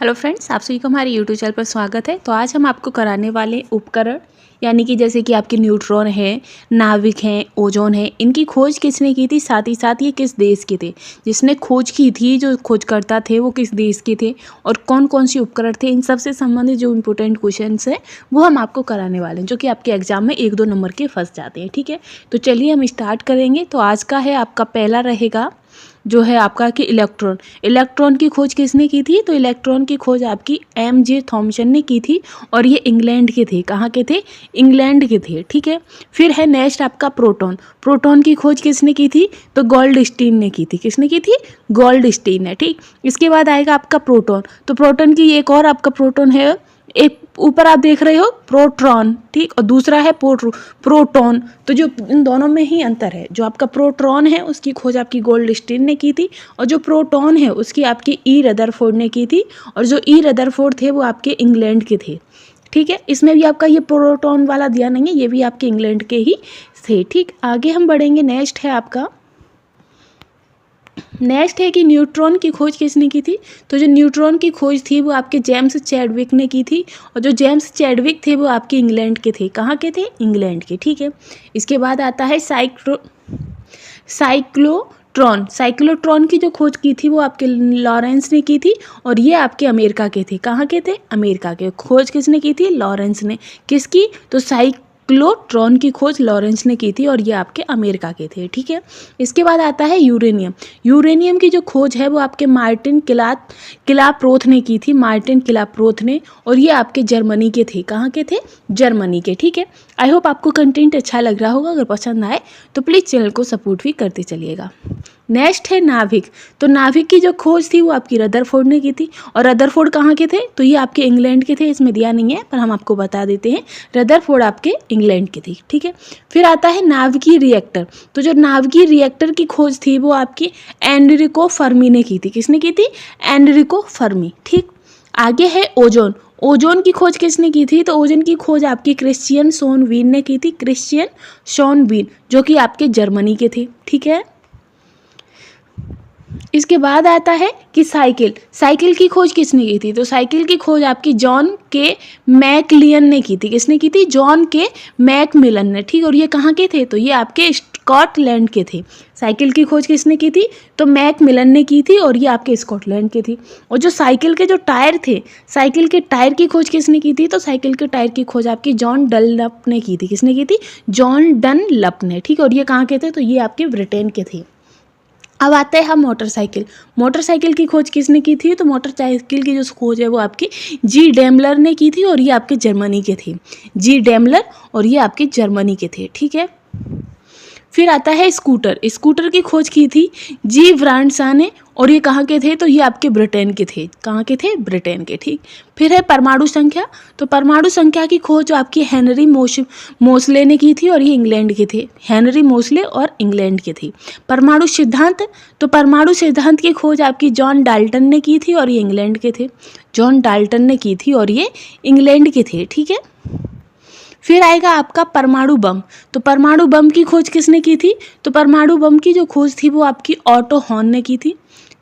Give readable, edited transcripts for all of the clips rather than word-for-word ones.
Hello friends, आप सभी को हमारे यूट्यूब चैनल पर स्वागत है। तो आज हम आपको कराने वाले उपकरण यानी कि जैसे कि आपके न्यूट्रॉन है, नाभिक हैं, ओजोन है, इनकी खोज किसने की थी, साथ ही साथ ये किस देश के थे, जिसने खोज की थी, जो खोजकर्ता थे वो किस देश के थे और कौन कौन सी उपकरण थे, इन सबसे संबंधित जो इम्पोर्टेंट क्वेश्चन हैं वो हम आपको कराने वाले हैं, जो कि आपके एग्जाम में 1-2 नंबर के फंस जाते हैं। ठीक है, तो चलिए हम स्टार्ट करेंगे। तो आज का है आपका पहला रहेगा जो है आपका कि इलेक्ट्रॉन की खोज किसने की थी। तो इलेक्ट्रॉन की खोज आपकी एम.जे. थॉमसन ने की थी और ये इंग्लैंड के थे। कहाँ के थे? इंग्लैंड के थे। ठीक है, फिर है नेक्स्ट आपका प्रोटॉन की खोज किसने की थी? तो गोल्डस्टीन ने की थी। किसने की थी? गोल्डस्टीन ने। ठीक, इसके बाद आएगा आपका प्रोटॉन। तो प्रोटॉन की एक और आपका प्रोटॉन है, एक ऊपर आप देख रहे हो प्रोट्रॉन, ठीक, और दूसरा है प्रोटॉन। तो जो इन दोनों में ही अंतर है, जो आपका प्रोट्रॉन है उसकी खोज आपकी गोल्डस्टीन ने की थी और जो प्रोटॉन है उसकी आपकी ई रदरफोर्ड ने की थी और जो ई रदरफोर्ड थे वो आपके इंग्लैंड के थे। ठीक है, इसमें भी आपका ये प्रोटॉन वाला दिया नहीं है, ये भी आपके इंग्लैंड के ही थे। ठीक, आगे हम बढ़ेंगे। नेक्स्ट है कि न्यूट्रॉन की खोज किसने की थी। तो जो न्यूट्रॉन की खोज थी वो आपके जेम्स चैडविक ने की थी और जो जेम्स चैडविक थे वो आपके इंग्लैंड के थे। कहाँ के थे? इंग्लैंड के। ठीक है, इसके बाद आता है साइक्लोट्रॉन की जो खोज की थी वो आपके लॉरेंस ने की थी और ये आपके अमेरिका के थे। कहाँ के थे? अमेरिका के। खोज किसने की थी? लॉरेंस ने। किसकी? तो साइक्लोट्रॉन की खोज लॉरेंस ने की थी और ये आपके अमेरिका के थे। ठीक है, इसके बाद आता है यूरेनियम की जो खोज है वो आपके मार्टिन किलाप्रोथ ने की थी। मार्टिन किलाप्रोथ ने, और ये आपके जर्मनी के थे। कहाँ के थे? जर्मनी के। ठीक है, आई होप आपको कंटेंट अच्छा लग रहा होगा। अगर पसंद आए तो प्लीज़ चैनल को सपोर्ट भी करते चलिएगा। नेक्स्ट है नाभिक। तो नाभिक की जो खोज थी वो आपकी रदरफोर्ड ने की थी और रदरफोर्ड कहाँ के थे? तो ये आपके इंग्लैंड के थे। इसमें दिया नहीं है पर हम आपको बता देते हैं, रदरफोर्ड आपके इंग्लैंड के थे। ठीक है, फिर आता है नाभिकीय रिएक्टर। तो जो नाभिकीय रिएक्टर की खोज थी वो आपकी एनरिको फर्मी ने की थी। किसने की थी? Enrico Fermi. ठीक, आगे है ओजोन की खोज किसने की थी? तो ओजोन की खोज आपकी क्रिश्चियन सोनवीन ने की थी। क्रिश्चियन सोनवीन, जो कि आपके जर्मनी के थे। ठीक है, इसके बाद आता है कि साइकिल की खोज किसने की थी। तो साइकिल की खोज आपकी जॉन के मैकलियन ने की थी। किसने की थी? जॉन के मैकमिलन ने। ठीक, और ये कहाँ के थे? तो ये आपके स्कॉटलैंड के थे। साइकिल की खोज किसने की थी? तो मैकमिलन ने की थी और ये आपके स्कॉटलैंड के थी। और जो साइकिल के जो टायर थे, साइकिल के टायर की खोज किसने की थी? तो साइकिल के टायर की खोज आपकी जॉन डनलप ने की थी। किसने की थी? जॉन डनलप ने। ठीक, और ये कहाँ के थे? तो ये आपके ब्रिटेन के थे। अब आते हैं हम मोटरसाइकिल की खोज किसने की थी? तो मोटरसाइकिल की जो खोज है वो आपकी जी डेमलर ने की थी और ये आपके जर्मनी के थे। जी डेमलर, और ये आपके जर्मनी के थे। ठीक है, फिर आता है स्कूटर की खोज की थी जी ब्रांडसा ने और ये कहाँ के थे? तो ये आपके ब्रिटेन के थे। कहाँ के थे? ब्रिटेन के। ठीक, फिर है परमाणु संख्या। तो परमाणु संख्या की खोज आपकी हेनरी मोसले ने की थी और ये इंग्लैंड के थे। हेनरी मोसले और इंग्लैंड के थे। परमाणु सिद्धांत। तो परमाणु सिद्धांत की खोज आपकी जॉन डाल्टन ने की थी और ये इंग्लैंड के थे। जॉन डाल्टन ने की थी और ये इंग्लैंड के थे। ठीक है, फिर आएगा आपका परमाणु बम। तो परमाणु बम की खोज किसने की थी? तो परमाणु बम की जो खोज थी वो आपकी ऑटो हॉर्न ने की थी।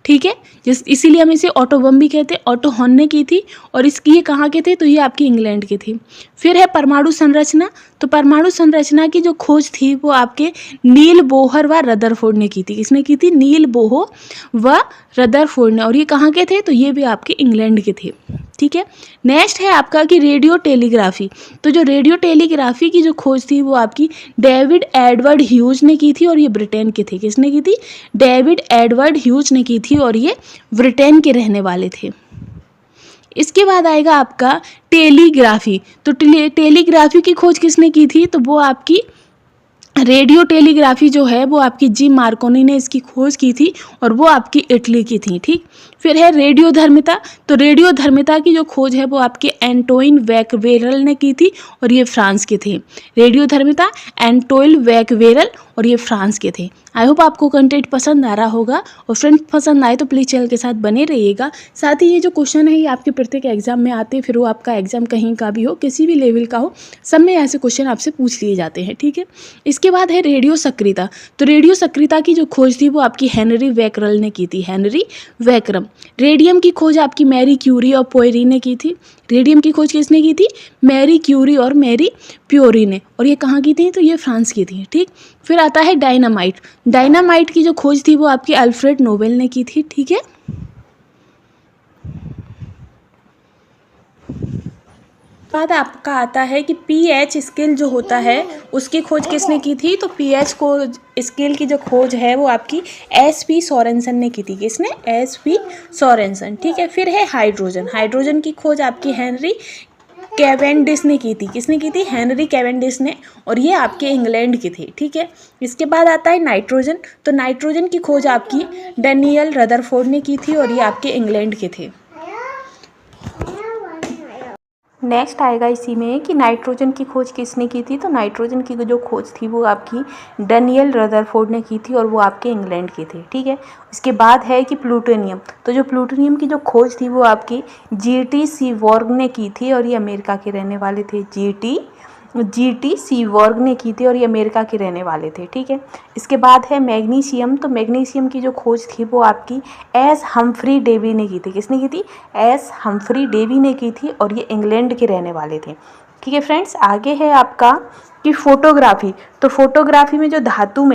ठीक है, इसीलिए हम इसे ऑटो बम भी कहते हैं। ऑटो हॉर्न ने की थी और इसकी ये कहाँ के थे? तो ये आपकी इंग्लैंड के थे। फिर है परमाणु संरचना। तो परमाणु संरचना की जो खोज थी वो आपके नील बोहर व रदरफोर्ड ने की थी। किसने की थी? नील बोहर व रदरफोर्ड ने, और ये कहाँ के थे? तो ये भी आपके इंग्लैंड के थे। ठीक है, नेक्स्ट है आपका कि रेडियो टेलीग्राफी। तो जो रेडियो टेलीग्राफी की जो खोज थी वो आपकी डेविड एडवर्ड ह्यूज ने की थी और ये ब्रिटेन के थे। किसने की थी? डेविड एडवर्ड ह्यूज ने की थी और ये ब्रिटेन के रहने वाले थे। इसके बाद आएगा आपका टेलीग्राफी। तो टेलीग्राफी की खोज किसने की थी? तो वो आपकी रेडियो टेलीग्राफी जो है वो आपकी जी मार्कोनी ने इसकी खोज की थी और वो आपकी इटली की थी। ठीक, फिर है रेडियोधर्मिता। तो रेडियोधर्मिता की जो खोज है वो आपके एंटोइन वैकवेरल ने की थी और ये फ्रांस के थे। रेडियोधर्मिता एंटोइन वैकवेरल और ये फ्रांस के थे। आई होप आपको कंटेंट पसंद आ रहा होगा, और फ्रेंड्स पसंद आए तो प्लीज़ चैनल के साथ बने रहिएगा। साथ ही ये जो क्वेश्चन है ये आपके प्रत्येक एग्जाम में आते हैं, फिर वो आपका एग्जाम कहीं का भी हो, किसी भी लेवल का हो, सब में ऐसे क्वेश्चन आपसे पूछ लिए जाते हैं, ठीक है। इसके बाद है रेडियो सक्रियता। तो रेडियो सक्रियता की जो खोज थी वो आपकी हेनरी बैकरल ने की थी, हेनरी बैकरम। रेडियम की खोज आपकी मैरी क्यूरी और पोयरी ने की थी। रेडियम की खोज किसने की थी? मैरी क्यूरी और मैरी प्योरी ने, और ये कहाँ की थी? तो ये फ्रांस की थी, ठीक। फिर आता है डायनामाइट। डायनामाइट की जो खोज थी वो आपकी अल्फ्रेड नोबेल ने की थी, ठीक है। बाद आपका आता है कि pH स्केल जो होता है उसकी खोज किसने की थी? तो pH को स्केल की जो खोज है वो आपकी SP सोरेनसन ने की थी। किसने? SP सोरेनसन, ठीक है। फिर है हाइड्रोजन। हाइड्रोजन की खोज आपकी हेनरी कैवेंडिश ने की थी। किसने की थी? हेनरी कैवेंडिश ने, और ये आपके इंग्लैंड के थे, ठीक है। इसके बाद आता है नाइट्रोजन। तो नाइट्रोजन की खोज आपकी डैनियल रदरफोर्ड ने की थी, और ये आपके इंग्लैंड के थे। नेक्स्ट आएगा इसी में कि नाइट्रोजन की खोज किसने की थी? तो नाइट्रोजन की जो खोज थी वो आपकी डैनियल रदरफोर्ड ने की थी, और वो आपके इंग्लैंड के थे, ठीक है। इसके बाद है कि प्लूटोनियम। तो जो प्लूटोनियम की जो खोज थी वो आपकी GT सीवॉर्ग ने की थी, और ये अमेरिका के रहने वाले थे। GT सीवॉर्ग ने की थी, और ये अमेरिका के रहने वाले थे, ठीक है। इसके बाद है मैग्नीशियम। तो मैग्नीशियम की जो खोज थी वो आपकी एस हम्फ्री डेवी ने की थी। किसने की थी? एस हम्फ्री डेवी ने की थी, और ये इंग्लैंड के रहने वाले थे, ठीक है। फ्रेंड्स आगे है आपका कि फोटोग्राफी। तो फोटोग्राफी में जो धातु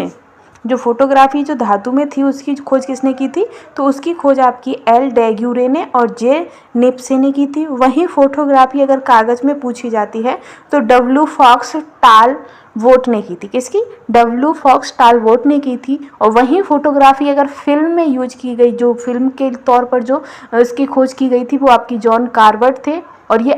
में थी उसकी खोज किसने की थी? तो उसकी खोज आपकी एल डेग्यूरे ने और जे निप्से ने की थी। वहीं फोटोग्राफी अगर कागज़ में पूछी जाती है तो डब्ल्यू फॉक्स टालबोट ने की थी। किसकी? डब्ल्यू फॉक्स टालबोट ने की थी। और वहीं फोटोग्राफी अगर फिल्म में यूज की गई, जो फिल्म के तौर पर जो इसकी खोज की गई थी वो आपकी जॉन कार्बट थे, और ये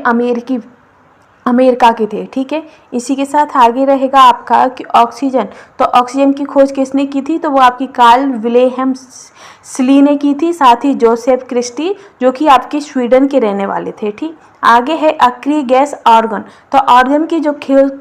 अमेरिका के थे, ठीक है। इसी के साथ आगे रहेगा आपका कि ऑक्सीजन। तो ऑक्सीजन की खोज किसने की थी? तो वो आपकी कार्ल विलेहम स्ली ने की थी, साथ ही जोसेफ क्रिस्टी जो कि आपके स्वीडन के रहने वाले थे, ठीक। आगे है अक्री गैस ऑर्गन। तो ऑर्गन की जो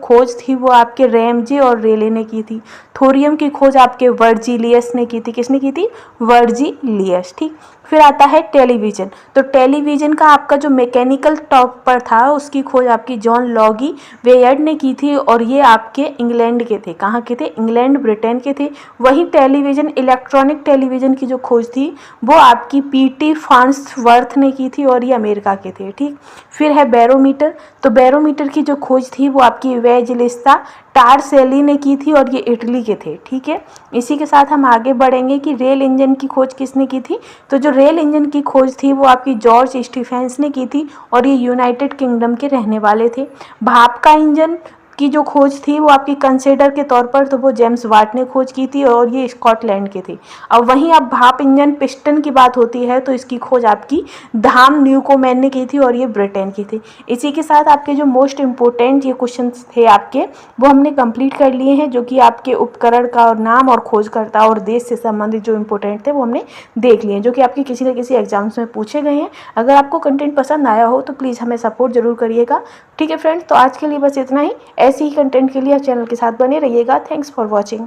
खोज थी वो आपके रैमजे और रेले ने की थी। थोरियम की खोज आपके वर्जिलियस ने की थी। किसने की थी? वर्जिलियस, ठीक। फिर आता है टेलीविज़न। तो टेलीविज़न का आपका जो मैकेनिकल टॉप पर था उसकी खोज आपकी जॉन लॉगी वेयर्ड ने की थी, और ये आपके इंग्लैंड के थे। कहाँ के थे? इंग्लैंड ब्रिटेन के थे। वही टेलीविज़न, इलेक्ट्रॉनिक टेलीविज़न की जो खोज थी वो आपकी PT फार्न्सवर्थ ने की थी, और ये अमेरिका के थे, ठीक। फिर है बैरोमीटर। तो बैरोमीटर की जो खोज थी वो आपकी इवेंजेलिस्ता टारसेली ने की थी, और ये इटली के थे, ठीक है। इसी के साथ हम आगे बढ़ेंगे कि रेल इंजन की खोज किसने की थी? तो जो रेल इंजन की खोज थी वो आपकी जॉर्ज स्टीफेंस ने की थी, और ये यूनाइटेड किंगडम के रहने वाले थे। भाप का इंजन की जो खोज थी वो आपकी कंसिडर के तौर पर तो वो जेम्स वाट ने खोज की थी, और ये स्कॉटलैंड के थे। अब वहीं अब भाप इंजन पिस्टन की बात होती है तो इसकी खोज आपकी धाम न्यूकोमैन ने की थी, और ये ब्रिटेन की थी। इसी के साथ आपके जो मोस्ट इम्पोर्टेंट ये क्वेश्चन थे आपके वो हमने कंप्लीट कर लिए हैं, जो कि आपके उपकरण का और नाम और खोजकर्ता और देश से संबंधित जो इम्पोर्टेंट थे वो हमने देख लिए हैं, जो कि आपके किसी न किसी एग्जाम्स में पूछे गए हैं। अगर आपको कंटेंट पसंद आया हो तो प्लीज़ हमें सपोर्ट जरूर करिएगा, ठीक है फ्रेंड्स। तो आज के लिए बस इतना ही। ऐसे ही कंटेंट के लिए चैनल के साथ बने रहिएगा। Thanks for watching.